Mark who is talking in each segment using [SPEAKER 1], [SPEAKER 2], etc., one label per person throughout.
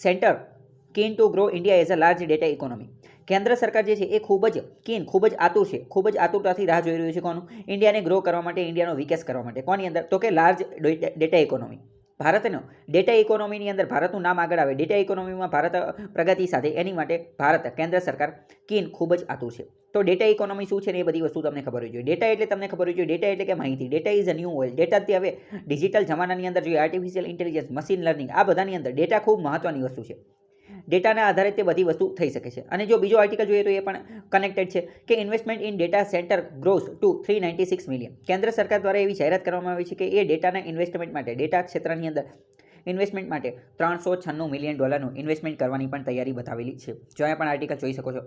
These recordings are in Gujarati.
[SPEAKER 1] Centre keen to grow India as a large data economy. કેન્દ્ર સરકાર જે છે એ ખૂબ જ keen, ખૂબ જ આતુર છે, ખૂબ જ આતુરતાથી રાહ જોઈ રહ્યું છે કોનું? ઇન્ડિયાને ગ્રો કરવા માટે, ઇન્ડિયાનો વિકાસ કરવા માટે. કોની અંદર? તો કે લાર્જ ડેટા ઇકોનોમી. ભારતનો ડેટા ઇકોનોમીની અંદર ભારતનું નામ આગળ આવે, ડેટા ઇકોનોમીમાં ભારત પ્રગતિ સાથે, એની માટે ભારત કેન્દ્ર સરકાર keen, ખૂબ જ આતુર છે. તો ડેટા ઇકોનોમી શું છે ને એ બધી વસ્તુ તમને ખબર હોવી જોઈએ. ડેટા એટલે તમને ખબર હોવી જોઈએ, ડેટા એટલે કે માહિતી. Data is a new oil. ડેટાથી હવે ડિજિટલ જમાનાની અંદર જોઈએ, આર્ટિફિશિયલ ઇન્ટેલિજન્સ, મશીન લર્નિંગ, આ બધાની અંદર ડેટા ખૂબ મહત્વની વસ્તુ છે. ડેટાના આધારે તે બધી વસ્તુ થઈ શકે છે. અને જો બીજો આર્ટિકલ જોઈએ તો એ પણ કનેક્ટેડ છે કે investment in data center grows to 396 million. કેન્દ્ર સરકાર દ્વારા એવી જાહેરાત કરવામાં આવી છે કે એ ડેટાના ઇન્વેસ્ટમેન્ટ માટે, ડેટા ક્ષેત્રની અંદર ઇન્વેસ્ટમેન્ટ માટે $396 મિલિયન ઇન્વેસ્ટમેન્ટ કરવાની પણ તૈયારી બતાવેલી છે. જો અહીંયા પણ આર્ટિકલ જોઈ શકો છો.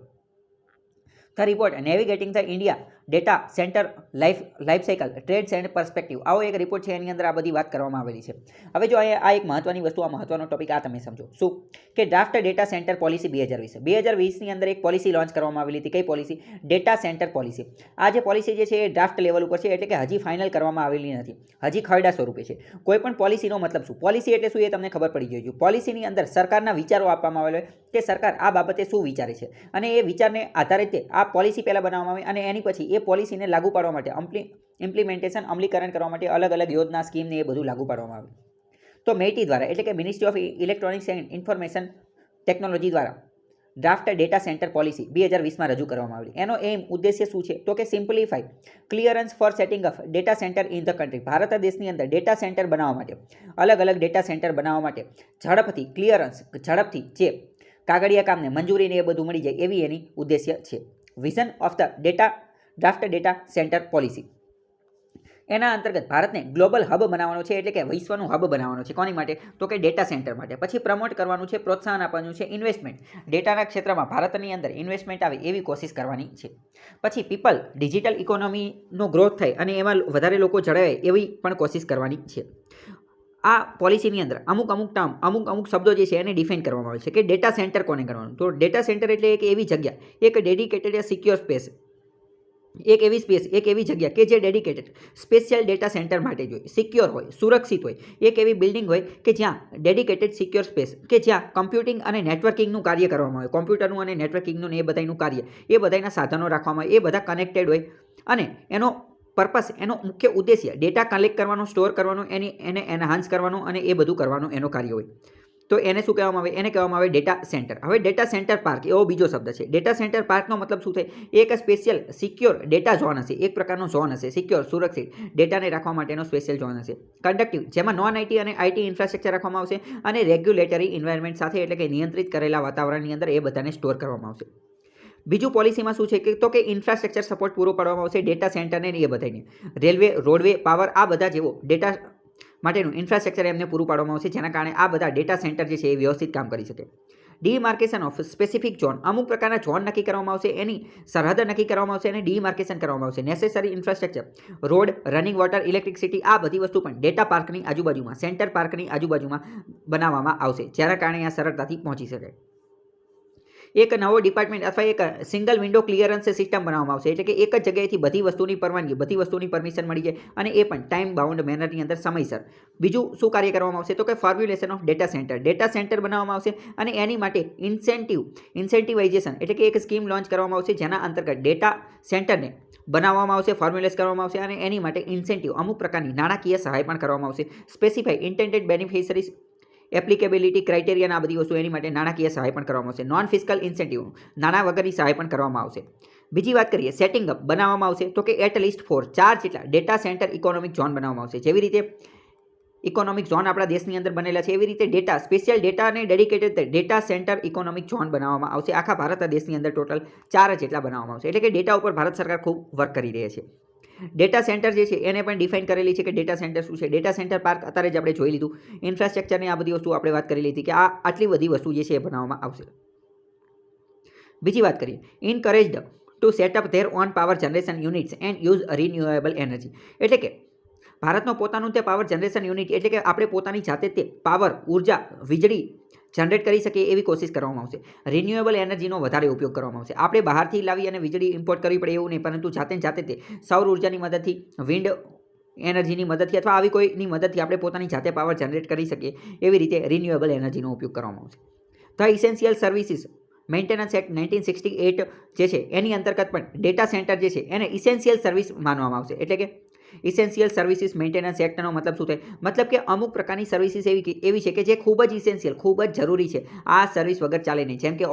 [SPEAKER 1] The report navigating the India data centre life cycle trades and perspective, આવો એક રિપોર્ટ છે, એની અંદર આ બધી વાત કરવામાં આવેલી છે. હવે જો આ એક મહત્વની વસ્તુ, આ મહત્વનો ટોપિક આ તમે સમજો. શું કે ડ્રાફ્ટ ડેટા સેન્ટર પોલિસી 2020. 2020ની અંદર એક પોલિસી લોન્ચ કરવામાં આવેલી હતી. કઈ પોલિસી? Data centre policy. આ જે પોલિસી જે છે એ ડ્રાફ્ટ લેવલ ઉપર છે, એટલે કે હજી ફાઇનલ કરવામાં આવેલી નથી, હજી ખરડા સ્વરૂપે છે. કોઈ પણ પોલિસીનો મતલબ શું? પોલિસી એટલે શું એ તમને ખબર પડી જોઈએ. પોલિસીની અંદર સરકારના વિચારો આપવામાં આવેલા હોય કે સરકાર આ બાબતે શું વિચારે છે, અને એ વિચારને આધારે તે આ પોલિસી પહેલાં બનાવવામાં આવે, અને એની પછી એ પોલિસીને લાગુ પાડવા માટે, ઇમ્પ્લિમેન્ટેશન, અમલીકરણ કરવા માટે અલગ અલગ યોજના, સ્કીમને એ બધું લાગુ પાડવામાં આવે. તો મેટી દ્વારા, એટલે કે ministry of electronics and information technology દ્વારા ડ્રાફ્ટ ડેટા સેન્ટર પોલિસી 2020માં રજૂ કરવામાં આવેલી. એનો એમ, ઉદ્દેશ્ય શું છે? તો કે simplify clearance for setting up data center in the country. Bharat દેશની અંદર ડેટા સેન્ટર બનાવવા માટે, અલગ અલગ ડેટા સેન્ટર બનાવવા માટે ઝડપથી ક્લિયરન્સ, ઝડપથી જે કાગળિયા કામને મંજૂરીને એ બધું મળી જાય, એવી એની ઉદ્દેશ્ય છે. Vision of the draft data centre policy. એના અંતર્ગત ભારતને ગ્લોબલ હબ બનાવવાનો છે, એટલે કે વિશ્વનું હબ બનાવવાનો છે. કોની માટે? તો કે ડેટા સેન્ટર માટે. પછી પ્રમોટ કરવાનું છે, પ્રોત્સાહન આપવાનું છે ઇન્વેસ્ટમેન્ટ. ડેટાના ક્ષેત્રમાં ભારતની અંદર ઇન્વેસ્ટમેન્ટ આવે એવી કોશિશ કરવાની છે. પછી પીપલ ડિજિટલ ઇકોનોમીનો ગ્રોથ થાય અને એમાં વધારે લોકો જોડાય એવી પણ કોશિશ કરવાની છે. આ પોલિસીની અંદર અમુક ટર્મ, અમુક શબ્દો જે છે એને ડિફાઇન કરવામાં આવે છે કે ડેટા સેન્ટર કોને કરવાનું. તો ડેટા સેન્ટર એટલે એક એવી જગ્યા, એક ડેડિકેટેડ સિક્યોર સ્પેસ, એક એવી જગ્યા કે જે ડેડિકેટેડ સ્પેશિયલ ડેટા સેન્ટર માટે જોઈએ, સિક્યોર હોય, સુરક્ષિત હોય. એક એવી બિલ્ડિંગ હોય કે જ્યાં ડેડિકેટેડ સિક્યોર સ્પેસ, કે જ્યાં કમ્પ્યુટિંગ અને નેટવર્કિંગનું કાર્ય કરવામાં આવે, કોમ્પ્યુટરનું અને નેટવર્કિંગનું ને એ બધાનું કાર્ય, એ બધાના સાધનો રાખવામાં આવે, એ બધા કનેક્ટેડ હોય. અને એનો પર્પસ, એનો મુખ્ય ઉદ્દેશ્ય ડેટા કલેક્ટ કરવાનો, સ્ટોર કરવાનો, એને એનહાન્સ કરવાનો અને એ બધું કરવાનું એનો કાર્ય હોય. તો એને શું કહેવામાં આવે? એને કહેવામાં આવે ડેટા સેન્ટર. હવે ડેટા સેન્ટર પાર્ક એવો બીજો શબ્દ છે. ડેટા સેન્ટર પાર્કનો મતલબ શું થાય? એક સ્પેશિયલ સિક્યોર ડેટા ઝોન હશે, એક પ્રકારનો ઝોન હશે, સિક્યોર, સુરક્ષિત ડેટાને રાખવા માટેનો સ્પેશિયલ ઝોન હશે. કન્ડક્ટિવ, જેમાં નોન આઈટી અને આઈટી ઇન્ફ્રાસ્ટ્રક્ચર રાખવામાં આવશે, અને રેગ્યુલેટરી એન્વાયરમેન્ટ સાથે, એટલે કે નિયંત્રિત કરેલા વાતાવરણની અંદર એ બધાને સ્ટોર કરવામાં આવશે. બીજું પોલિસીમાં શું છે કે તો કે ઇન્ફ્રાસ્ટ્રક્ચર સપોર્ટ પૂરો પાડવામાં આવશે ડેટા સેન્ટરને એ બધાને. રેલવે, રોડવે, પાવર, આ બધા જેવો ડેટા માટેનું ઇન્ફ્રાસ્ટ્રક્ચર એમને પૂરું પાડવામાં આવશે, જેના કારણે આ બધા ડેટા સેન્ટર જે છે એ વ્યવસ્થિત કામ કરી શકે. ડીમાર્કેશન ઓફ સ્પેસિફિક ઝોન, અમુક પ્રકારના ઝોન નક્કી કરવામાં આવશે, એની સરહદ નક્કી કરવામાં આવશે અને ડીમાર્કેશન કરવામાં આવશે. Necessary infrastructure, road, running water, electricity, આ બધી વસ્તુ પણ ડેટા પાર્કની આજુબાજુમાં, સેન્ટર પાર્કની આજુબાજુમાં બનાવવામાં આવશે, જેના કારણે આ સરળતાથી પહોંચી શકે. એક નવો ડિપાર્ટમેન્ટ અથવા એક સિંગલ વિન્ડો ક્લિયરન્સ સિસ્ટમ બનાવવામાં આવશે, એટલે કે એક જ જગ્યાએથી બધી વસ્તુની પરવાનગી, બધી વસ્તુની પરમિશન મળી જાય, અને એ પણ ટાઈમ બાઉન્ડ મેનરની અંદર, સમયસર. બીજું શું કાર્ય કરવામાં આવશે? તો કે formulation of data centre. Data centre બનાવવામાં આવશે અને એની માટે ઇન્સેન્ટિવાઇઝેશન, એટલે કે એક સ્કીમ લોન્ચ કરવામાં આવશે, જેના અંતર્ગત ડેટા સેન્ટરને બનાવવામાં આવશે, ફોર્મ્યુલેટ કરવામાં આવશે, અને એની માટે ઇન્સેન્ટિવ, અમુક પ્રકારની નાણાકીય સહાય પણ કરવામાં આવશે. સ્પેસિફાઈ ઇન્ટેન્ડેડ બેનિફિશરીઝ, એપ્લિકેબિલિટી ક્રાઇટેરિયા, આ બધી વસ્તુ, એની માટે નાણાકીય સહાય પણ કરવામાં આવશે. નોન ફિસ્કલ ઇન્સેન્ટિવ, નાણાં વગરની સહાય પણ કરવામાં આવશે. બીજી વાત કરીએ, સેટિંગ અપ બનાવવામાં આવશે, તો કે એટ લીસ્ટ 4 જેટલા ડેટા સેન્ટર ઇકોનોમિક ઝોન બનાવવામાં આવશે. જેવી રીતે ઇકોનોમિક ઝોન આપણા દેશની અંદર બનેલા છે, એવી રીતે ડેટા, સ્પેશિયલ ડેટા અને dedicated data centre economic zone બનાવવામાં આવશે. આખા ભારત દેશની અંદર ટોટલ 4 જેટલા બનાવવામાં આવશે. એટલે કે ડેટા ઉપર ભારત સરકાર ખૂબ વર્ક કરી રહી છે. ડેટા સેન્ટર જે છે એને પણ ડિફાઇન કરેલી છે કે ડેટા સેન્ટર શું છે. ડેટા સેન્ટર પાર્ક અત્યારે જ આપણે જોઈ લીધું, ઇન્ફ્રાસ્ટ્રક્ચરની આ બધી વસ્તુ આપણે વાત કરી લીધી કે આટલી બધી વસ્તુ જે છે એ બનાવવામાં આવશે. બીજી વાત કરીએ, encouraged to set up their own power generation units and use renewable energy, એટલે કે ભારતનો પોતાનું તે પાવર જનરેશન યુનિટ, એટલે કે આપણે પોતાની જાતે તે પાવર, ઉર્જા, વીજળી જનરેટ કરી શકીએ એવી કોશિશ કરવામાં આવશે. રિન્યુએબલ એનર્જીનો વધારે ઉપયોગ કરવામાં આવશે. આપણે બહારથી લાવી અને વીજળી ઇમ્પોર્ટ કરવી પડે એવું નહીં, પરંતુ જાતે તે સૌર ઉર્જાની મદદથી, વિન્ડ એનર્જીની મદદથી અથવા આવી કોઈની મદદથી આપણે પોતાની જાતે પાવર જનરેટ કરી શકીએ એવી રીતે રિન્યુએબલ એનર્જીનો ઉપયોગ કરવામાં આવશે. The essential services maintenance act 1968 જે છે એની અંતર્ગત પણ ડેટા સેન્ટર જે છે એને ઇસેન્શિયલ સર્વિસ માનવામાં આવશે. એટલે કે ઇસેન્શિયલ સર્વિસીસ મેન્ટેનન્સ એક્ટનો મતલબ શું થાય? મતલબ કે અમુક પ્રકારની સર્વિસીસ એવી છે કે જે ખૂબ જ ઇસેન્શિયલ, ખૂબ જ જરૂરી છે. આ સર્વિસ વગર ચાલે નહીં. જેમ કે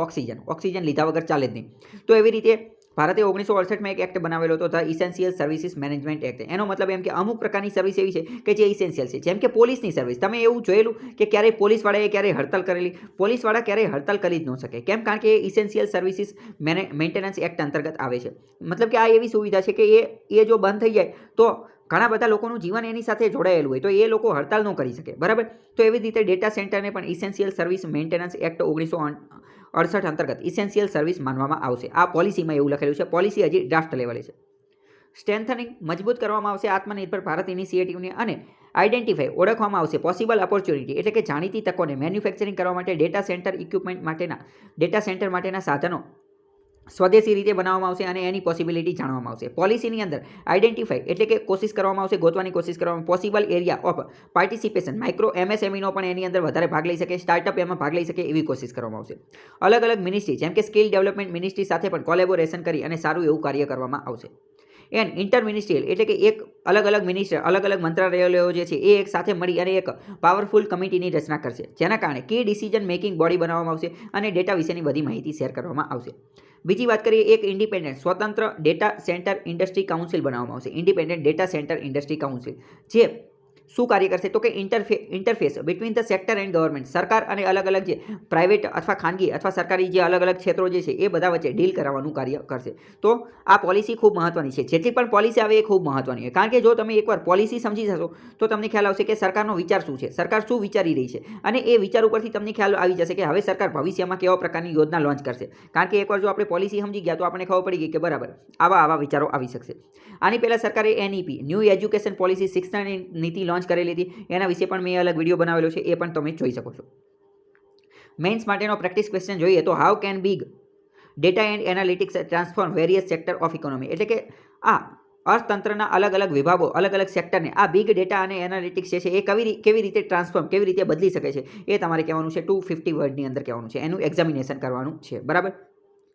[SPEAKER 1] ઓક્સિજન લીધા વગર ચાલે જ નહીં. તો એવી રીતે ભારતે 1968માં એક એક્ટ બનાવેલો હતો, the essential services management act. એનો મતલબ એમ કે અમુક પ્રકારની સર્વિસ એવી છે કે જે ઇસેન્શિયલ છે. જેમ કે પોલીસની સર્વિસ. તમે એવું જોયેલું કે ક્યારેય પોલીસવાળાએ ક્યારેય હડતાલ કરેલી? પોલીસવાળા ક્યારેય હડતાલ કરી જ ન શકે. કેમ? કારણ કે એ ઇસેન્શિયલ સર્વિસીસ મેન્ટેનન્સ એક્ટ અંતર્ગત આવે છે. મતલબ કે આ એવી સુવિધા છે કે એ જો બંધ થઈ જાય તો ઘણા બધા લોકોનું જીવન એની સાથે જોડાયેલું હોય, તો એ લોકો હડતાલ ન કરી શકે. બરાબર? તો એવી જ રીતે ડેટા સેન્ટરને પણ ઇસેન્શિયલ સર્વિસ મેન્ટેનન્સ એક્ટ 1968 અંતર્ગત ઇસેન્શિયલ સર્વિસ માનવામાં આવશે. આ પોલિસીમાં એવું લખેલું છે. પોલિસી હજી ડ્રાફ્ટ લેવલે છે. સ્ટ્રેન્થનિંગ મજબૂત કરવામાં આવશે આત્મનિર્ભર ભારત ઇનિશિયેટિવને અને આઈડેન્ટિફાઈ ઓળખવામાં આવશે પોસિબલ ઓપોર્ચ્યુનિટી એટલે કે જાણીતી તકોને મેન્યુફેક્ચરિંગ કરવા માટે ડેટા સેન્ટર ઇક્વિપમેન્ટ માટેના સાધનો સ્વદેશી રીતે બનાવવામાં આવશે અને એની પોસિબિલિટી જાણવામાં આવશે. પોલિસીની અંદર આઈડેન્ટિફાઈ એટલે કે કોશિશ કરવામાં આવશે, ગોતવાની કોશિશ કરવામાં, possible area of participation micro MSMEનો પણ એની અંદર વધારે ભાગ લઈ શકે, સ્ટાર્ટઅપ એમાં ભાગ લઈ શકે એવી કોશિશ કરવામાં આવશે. અલગ અલગ મિનિસ્ટ્રી જેમ કે સ્કિલ ડેવલપમેન્ટ મિનિસ્ટ્રી સાથે પણ કોલેબોરેશન કરી અને સારું એવું કાર્ય કરવામાં આવશે. એન્ડ ઇન્ટરમિનિસ્ટ્રીયલ એટલે કે એક અલગ અલગ મંત્રાલયો જે છે એ એક સાથે મળી અને એક પાવરફુલ કમિટીની રચના કરશે, જેના કારણે કી ડિસિઝન મેકિંગ બોડી બનાવવામાં આવશે અને ડેટા વિશેની બધી માહિતી શેર કરવામાં આવશે. બીજી વાત કરીએ, એક ઇન્ડિપેન્ડન્ટ સ્વતંત્ર ડેટા સેન્ટર ઇન્ડસ્ટ્રી કાઉન્સિલ બનાવવામાં આવશે. Independent data centre industry council જે શું કાર્ય કરશે? તો કે interface between the sector and government. સરકાર અને અલગ અલગ જે પ્રાઇવેટ અથવા ખાનગી અથવા સરકારી જે અલગ અલગ ક્ષેત્રો જે છે એ બધા વચ્ચે ડીલ કરાવવાનું કાર્ય કરશે. તો આ પોલિસી ખૂબ મહત્વની છે. જેટલી પણ પોલિસી આવે એ ખૂબ મહત્વની છે. કારણ કે જો તમે એકવાર પોલિસી સમજી જશો તો તમને ખ્યાલ આવશે કે સરકારનો વિચાર શું છે, સરકાર શું વિચારી રહી છે, અને એ વિચાર ઉપરથી તમને ખ્યાલ આવી જશે કે હવે સરકાર ભવિષ્યમાં કેવા પ્રકારની યોજના લોન્ચ કરશે. કારણ કે એકવાર જો આપણે પોલિસી સમજી ગયા તો આપણને ખબર પડી ગઈ કે બરાબર આવા વિચારો આવી શકશે. આની પહેલાં સરકારે NEP ન્યૂ એજ્યુકેશન પોલિસી શિક્ષણ નીતિ લોન્ચ કરેલી હતી. એના વિશે પણ મેં અલગ વિડીયો બનાવેલો છે, એ પણ તમે જોઈ શકો છો. મેન્સ માટેનો પ્રેક્ટિસ ક્વેશ્ચન જોઈએ તો how can big data and analytics transform various sector of economy. એટલે કે આ અર્થતંત્રના અલગ અલગ વિભાગો, અલગ અલગ સેક્ટરને આ બિગ ડેટા અને એનાલિટિક્સ છે એ કેવી રીતે ટ્રાન્સફોર્મ, કેવી રીતે બદલી શકે છે એ તમારે કહેવાનું છે. 250 વર્ડની અંદર કહેવાનું છે. એનું એક્ઝામિનેશન કરવાનું છે. બરાબર?